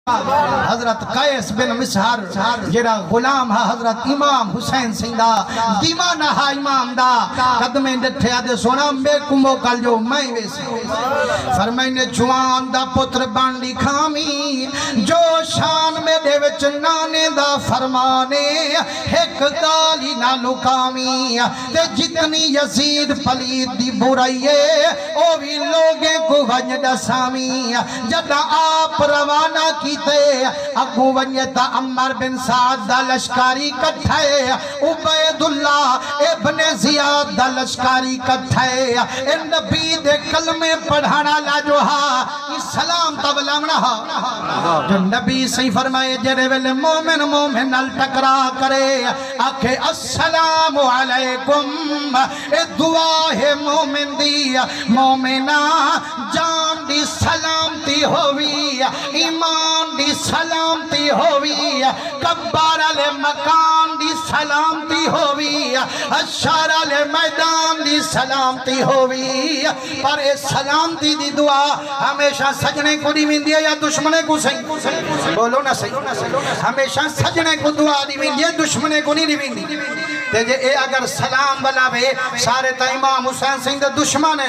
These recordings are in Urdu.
حضرت قیس بن مسہر جڑا غلام ہے حضرت امام حسین سیندہ دیوانہ ہے امام دا قدمیں ڈٹھے آدھے سونا میں کمو کل جو میں ویسے فرمائے نے جوان دا پتر بانڈی کھامی جو شان میں دے وچ نانے دا فرمانے ایک گالی نہ لکامی تے جتنی یزید پلید دی برائیے او بھی لوگیں کو وجد سامی جدہ آپ روانہ کی اگو ونیتا عمر بن سعد دا لشکاری کٹھائے عبید اللہ ابن زیاد دا لشکاری کٹھائے ان نبی دے کلمے پڑھانا لاجوہا سلام تبلامنا جو نبی صحیح فرمائے جرے ویلے مومن مومن الٹکرا کرے آکھے السلام علیکم اے دعا ہے مومن دی مومنہ جان دی سلامتی ہوئی ایمان دی سلامتی ہوئی کبار علی مکان دی سلامتی ہوئی اشار علی میدان دی سلامتی ہوئی پر اے سلامتی دی دعا ہمیشہ سجنے کو نہیں مندی ہے یا دشمنے کو صحیح بولو نا صحیح ہمیشہ سجنے کو دعا نہیں مندی ہے دشمنے کو نہیں مندی تیجے اے اگر سلام بلا بے سارے تا امام حسین سنگ دشمن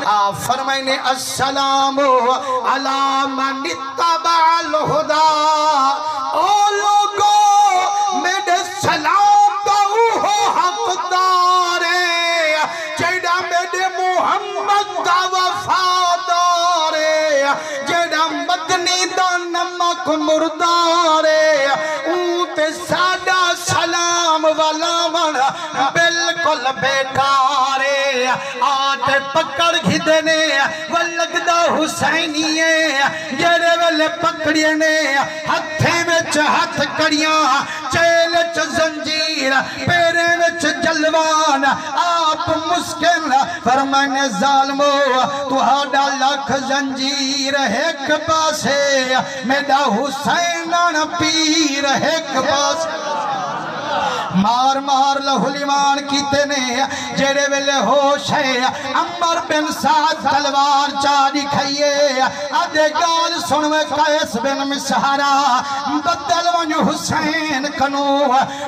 آپ فرمائنے السلام علی من اتبع الہدا او لوگو میرے سلام داؤ ہو حق دارے جیڑا میرے محمد دا وفادارے جیڑا مدنی دا نمک مردارے اونتے سادہ سلام والا بالکل بیکارے آٹے پکڑ گھدنے واللگدہ حسینیے جیرے والے پکڑینے ہتھے وچ ہتھ کڑیاں چیل چ زنجیر پیرے وچ جلوان آپ مسکن فرمانے ظالمو تو ہاڈا لکھ زنجیر ایک پاسے میڈا حسینان پیر ایک پاسے مار مار لہولیمان کیتے نے جیڑے ویلے ہوش ہے عمر بن سعد تلوار چاڑی کھائیے آدھے گال سنوے قیس بن مسہرہ بدل ون حسین کنو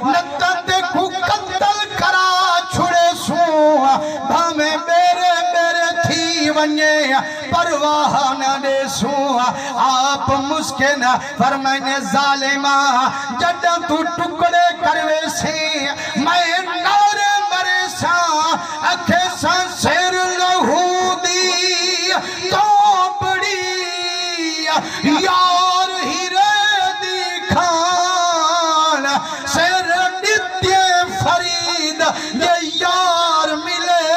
نتن دیکھو قتل کرا چھڑے سو بھامے میرے میرے تھی ونجے پرواہ نہ دے سو آپ مسکن فرمائنے ظالمہ جڈا تو ٹکڑے کروے سے میں نارے مرے سا اکھے سا سیر لہو دی توپڑی یار ہیرے دی کھان سیر نتیے فرید یہ یار ملے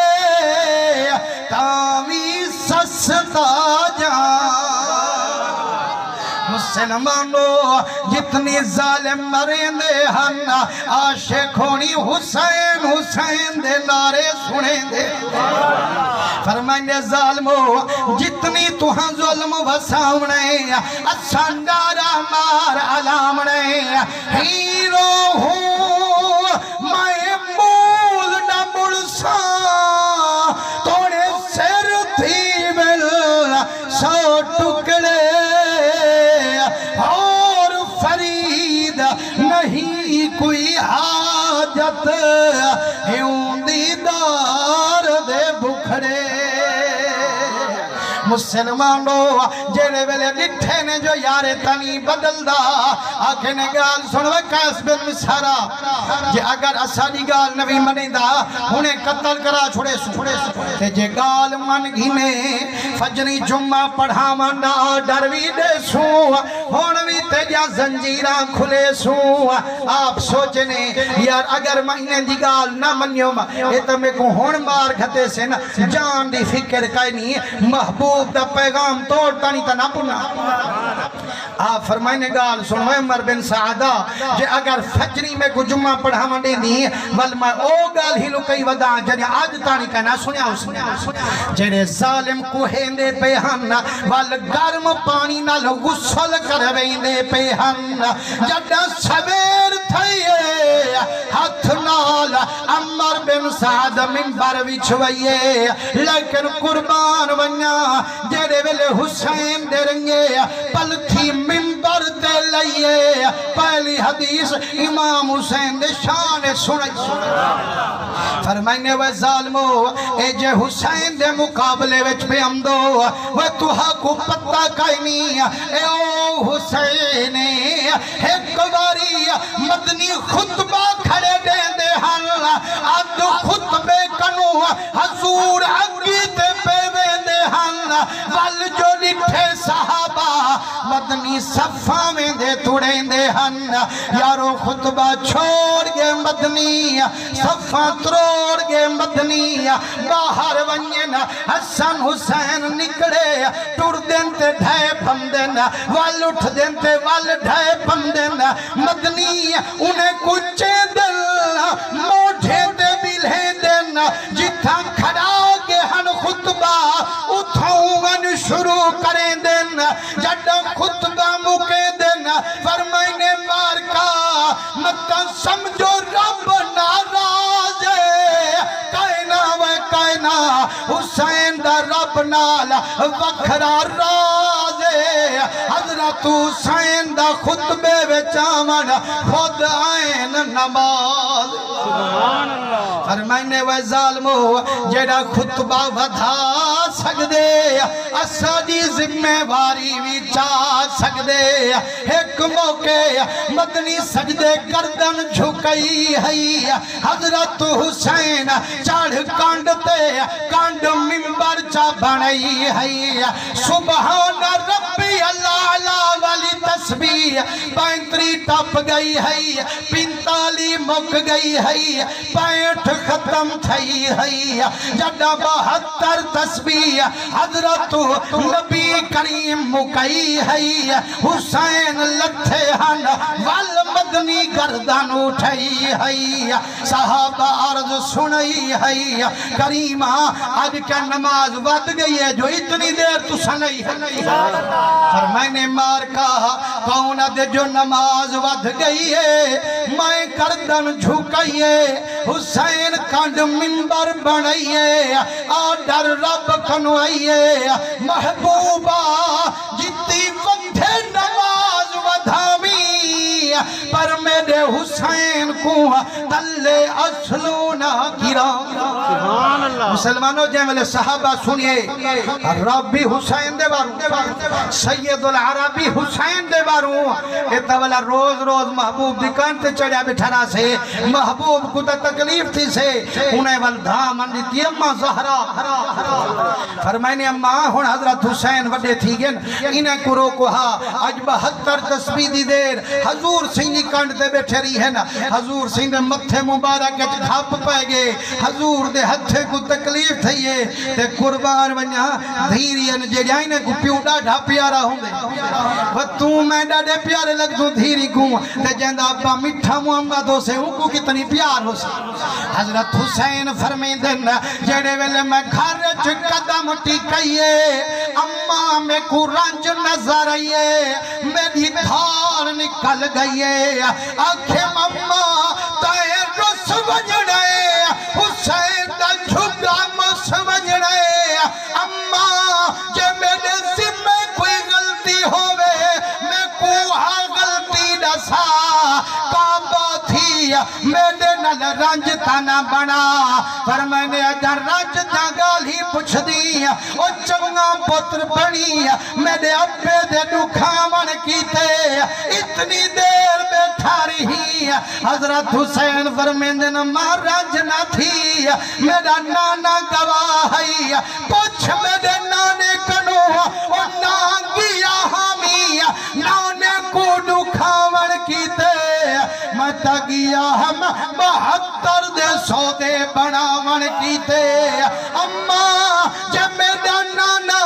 تاوی سستا جان مسلمانو جتنی ظالم مرین دے ہن عاشق ہونی حسین حسین دے نعرے سنیں دے فرمائنے ظالمو جتنی توہاں ظلم وساونے اساندارا مار علامنے ہیرو ہوں میں مول نہ مڑسا توڑے سر تھی مل سو ٹکڑے اور فرید نہیں کوئی حاجت ہوں دیدار دے بکھڑے مسلمانو جیڑے ویلے لٹھے نے جو یارے تنی بدل دا آکھے نے گال سنوے قیس بن مسہرہ جے اگر اساڑی گال نبی منی دا انہیں قتل کرا چھوڑے سو جے گال من گھنے فجری جمعہ پڑھا منڈا ڈروی دے سو ہونوی تیجا زنجیران کھلے سو آپ سوچنے یار اگر مہینے دی گال نہ منیو اے تمہیں کو ہون مار گھتے سے نا جان دی فکر کئی نہیں محبوب دا پیغام توڑتا نہیں تا نہ پنا آپ فرمائنے گال سنوے عمر بن سعدہ جے اگر فجری میں کو جمعہ پڑھا منڈے دی ول میں او گال ہی لکئی ودا جنی آج تانی کہنا سنیا جنی ظالم کو ہیندے پہ ہن ول گرم پانی نہ لو غسل کرویندے پہ ہن جڈا سویر تھئیے ہاتھ نال عمر بن سعد منبر وچھوئیے لیکن قربان ونیا جیڑے ویلے حسین دے رنگے پل تھی منبر گئی ہے پہلی حدیث امام حسین دے شان سنائی فرمائنے و ظالمو اے جے حسین دے مقابلے وچ پہ امدو وہ توہا کو پتہ کائی نہیں اے او حسین ایک واری مدنی خطبہ کھڑے دے دے ہن اد خطبے کنو حضور اگی تے پہ دے ہن وال جو لٹھے صحابہ مدنی صفہ میں دے توڑیں دے ہن یارو خطبہ چھوڑ گے مدنی صفہ تروڑ گے مدنی باہر ونین حسن حسین نکڑے ٹور دین تے ڈھائے پم دین وال اٹھ دین تے وال ڈھائے پم دین مدنی انہیں کچھے دل موٹھے تے بلے دین جتھا کھڑا گے ہن خطبہ اتھاؤں من شروع کریں دین جڑا خطبہ مکے دین فرمائنے مارکا متا سمجھو رب ناراض ہے کائنا و کائنا حسین دا رب نالا وکھرا راز ہے حضرت حسین دا خطبے وچامن خود آئین نماز فرمائنے و ظالمو جیڑا خطبہ ودھا سکدے اساڑی ذمہ واری بھی چاہ سکدے ایک موقع مدنی سجدے گردن جھکئی ہے حضرت حسین چڑھ کانڈتے کانڈ ممبر چا بنائی ہے سبحان ربی اللہ والی تسبیح 35 ٹپ گئی ہے 45 مک گئی ہے 65 ختم تھئی ہے جڑا 72 تسبیح حضرت نبی کریم مکئی ہے حسین لٹھے ہن وال مدنی گردن اٹھئی ہے صحابہ عرض سنئی ہے کریمہ آج کیا نماز ود گئی ہے جو اتنی دیر تو سنئی ہے فرمائنے مار کہا کون دے جو نماز ود گئی ہے میں گردن جھکئی ہے حسین کانڈ منبر بنائی ہے آڈر رب کنوائی ہے محبوبہ جتی وقت نماز ودھامی پر میرے حسین کو تلے اصلونا گرا مسلمانوں جائے ملے صحابہ سنیے ربی حسین دے باروں سید العربی حسین دے باروں ایتا والا روز روز محبوب دکان تے چڑھیا بٹھانا سے محبوب کو تا تکلیف تھی سے انہیں والدھام اندیتی اممہ زہرہ فرمائنے اممہ ہون حضرت حسین وڈے تھی گن انہیں کرو کہا اج 72 تسبیح دی دیر حضور سینی کانڈ دے بیٹھے رہی ہے نا حضور سینی متھے مبارک گھاپ پائے گے حضور دے ہتھے کو تکلیف تھی ہے تے قربان ونیا دھیرین جے جائنے کو پیوڑا ڈھا پیارا ہوں دے و تو میں ڈاڑے پیارے لگ دوں دھیری کو تے جہندہ ابا مٹھا محمدوں سے ان کو کتنی پیار ہو سے حضرت حسین فرمین دن جڑے ویلے میں گھر قدم ٹکئیے اممہ میں کو رنج نظر آئیے میری دھار نکل گئیے آنکھیں ممہ تائے رس وجڑے حسین دا جھگا مس وجڑے اممہ جے میرے ذمہ کوئی غلطی ہوئے میں کوہا غلطی ڈسا کعبہ تھی میرے نل رنج تانا بنا فرمائنے اگر رنج جاگال ہی پچھ دی او چنگا پتر بنی میرے ابے دے دکھامن کیتے اتنی دیر بیٹھا رہی حضرت حسین فرمیندے نمار رنج نہ تھی میرا نانا گواہ ہے پچھ میرے نانے کنو اور نانگیا ہمی نانے کو دکھامن کیتے متا گیا ہم 72 دے سودے بناون کیتے اممہ جب میرا نانا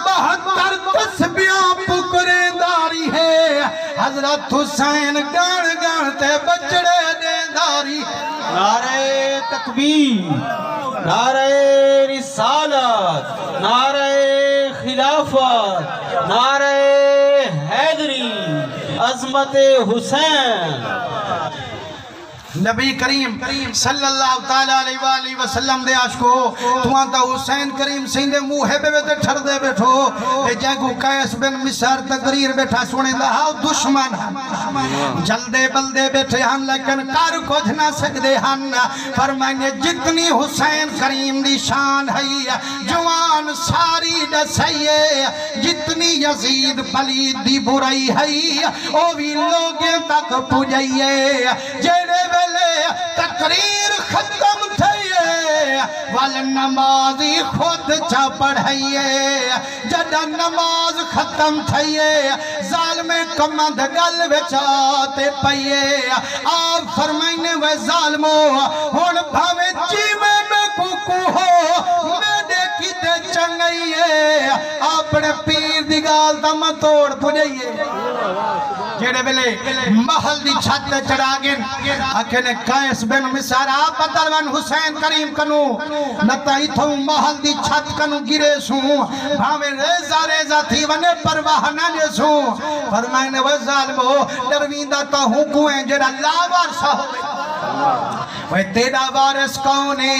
72 تسبیاں پکرے داری ہے حضرت حسین گان گان تے بچڑے دے داری نعرہ تکبیر نعرہ رسالت نعرہ خلافت نعرہ حیدری عظمت حسین نبی کریم صلی اللہ تعالیٰ علیہ وآلہ وسلم دے عاشقو تمہاں تا حسین کریم سندے موہے بے بیٹے ٹھر دے بیٹھو اے جنگو قیس بن مصر تقریر بیٹھا سونے لہاو دشمن ہن جلدے بلدے بیٹھے ہن لیکن کار کچھ نہ سکدے ہن فرمائنے جتنی حسین کریم دی شان ہے جوان ساری دسائیے جتنی یزید پلید دی برائی ہے او بھی لوگیں تک پجائیے جیڑے تقریر ختم تھئیے وال نمازی خود چا پڑھائیے جڑا نماز ختم تھئیے ظالم کمند گل بچاتے پئیے آپ فرمائنے وے ظالمو ہون بھاوے جیوے میں کوکو ہو میں دیکھی تے چنگئیے اپنے پیر دیگال دم توڑ پجائیے جیڑے بلے محل دی چھت چڑھا گن اکھنے قیس بن مصر آپ بدلون حسین کریم کنو نتائی تھو محل دی چھت کنو گرے سوں بھاوے ریزہ ریزہ تھی ونے پرواہ نہ جے سوں فرمائنے وہ ظالمو درویندہ تا ہوں کوئیں جڑا لاوار سا ہوئے وہ تیرا وارث کونے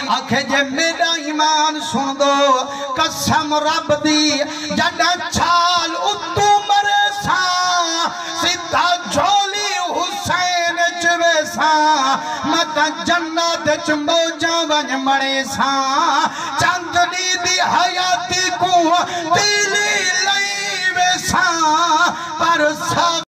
آکھے جے میرا ایمان سن دو قسم رب دی جڑا چھال اتو مرے سا سیدھا جھولی حسین چوے سا متا جنت چمبوجا ونج مڑے سا چاندنی دی حیاتی کو تیلی لئی وے سا پر سا